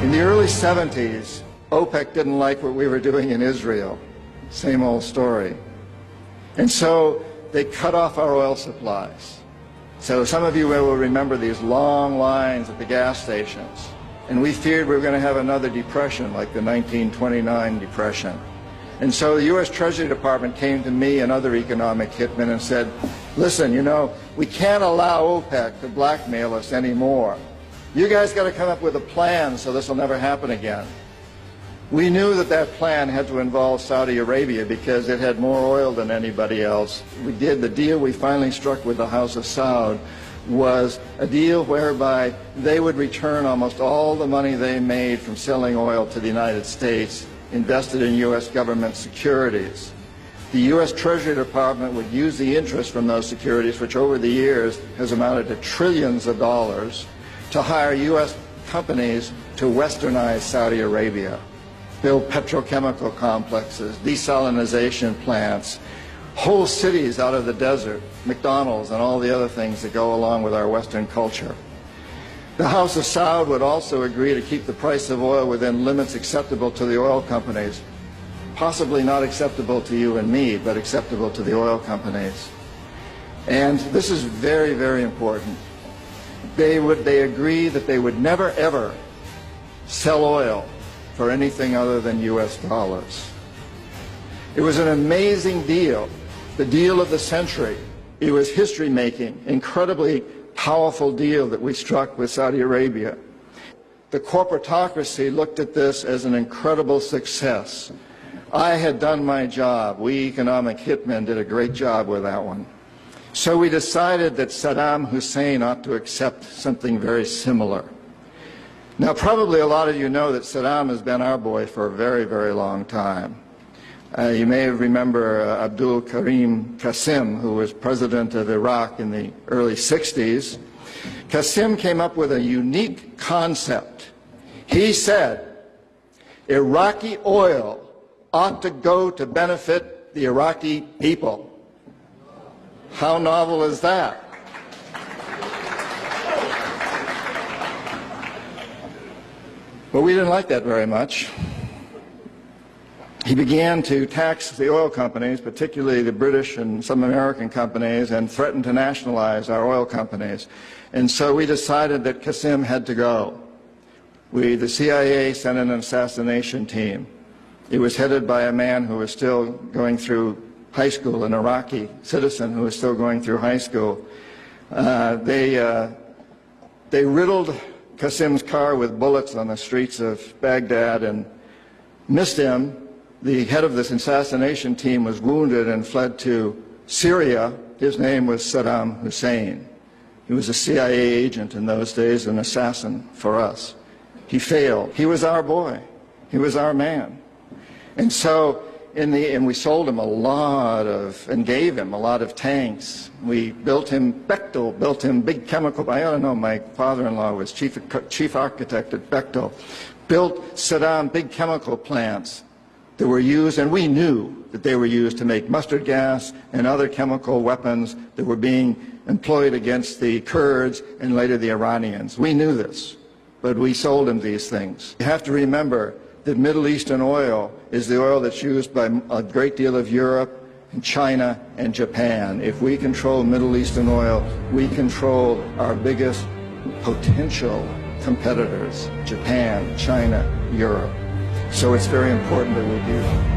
In the early 70s, OPEC didn't like what we were doing in Israel. Same old story. And so they cut off our oil supplies. So some of you will remember these long lines at the gas stations. And we feared we were going to have another depression like the 1929 depression. And so the U.S. Treasury Department came to me and other economic hitmen and said, listen, you know, we can't allow OPEC to blackmail us anymore. You guys got to come up with a plan so this will never happen again. We knew that that plan had to involve Saudi Arabia because it had more oil than anybody else. The deal we finally struck with the House of Saud was a deal whereby they would return almost all the money they made from selling oil to the United States invested in U.S. government securities. The U.S. Treasury Department would use the interest from those securities, which over the years has amounted to trillions of dollars, to hire U.S. companies to westernize Saudi Arabia, build petrochemical complexes, desalinization plants, whole cities out of the desert, McDonald's and all the other things that go along with our Western culture. The House of Saud would also agree to keep the price of oil within limits acceptable to the oil companies, possibly not acceptable to you and me, but acceptable to the oil companies. And this is very, very important. They agree that they would never, ever sell oil for anything other than U.S. dollars. It was an amazing deal, the deal of the century. It was history-making, incredibly powerful deal that we struck with Saudi Arabia. The corporatocracy looked at this as an incredible success. I had done my job. We economic hitmen did a great job with that one. So we decided that Saddam Hussein ought to accept something very similar. Now, probably a lot of you know that Saddam has been our boy for a very, very long time. You may remember Abdul Karim Qasim, who was president of Iraq in the early 60s. Qasim came up with a unique concept. He said, Iraqi oil ought to go to benefit the Iraqi people. How novel is that? But we didn't like that very much. He began to tax the oil companies, particularly the British and some American companies, and threatened to nationalize our oil companies. And so we decided that Qasim had to go. The CIA sent in an assassination team. It was headed by a man who was still going through high school, an Iraqi citizen who was still going through high school. They riddled Qasim's car with bullets on the streets of Baghdad and missed him. The head of this assassination team was wounded and fled to Syria. His name was Saddam Hussein. He was a CIA agent in those days, an assassin for us. He failed. He was our boy. He was our man. And so, and we sold him a lot of, and gave him a lot of tanks. We built him, Bechtel built him big chemical, I don't know, my father-in-law was chief architect at Bechtel, built Saddam big chemical plants that were used, and we knew that they were used to make mustard gas and other chemical weapons that were being employed against the Kurds and later the Iranians. We knew this, but we sold him these things. You have to remember that Middle Eastern oil is the oil that's used by a great deal of Europe and China and Japan. If we control Middle Eastern oil, we control our biggest potential competitors, Japan, China, Europe. So it's very important that we do that.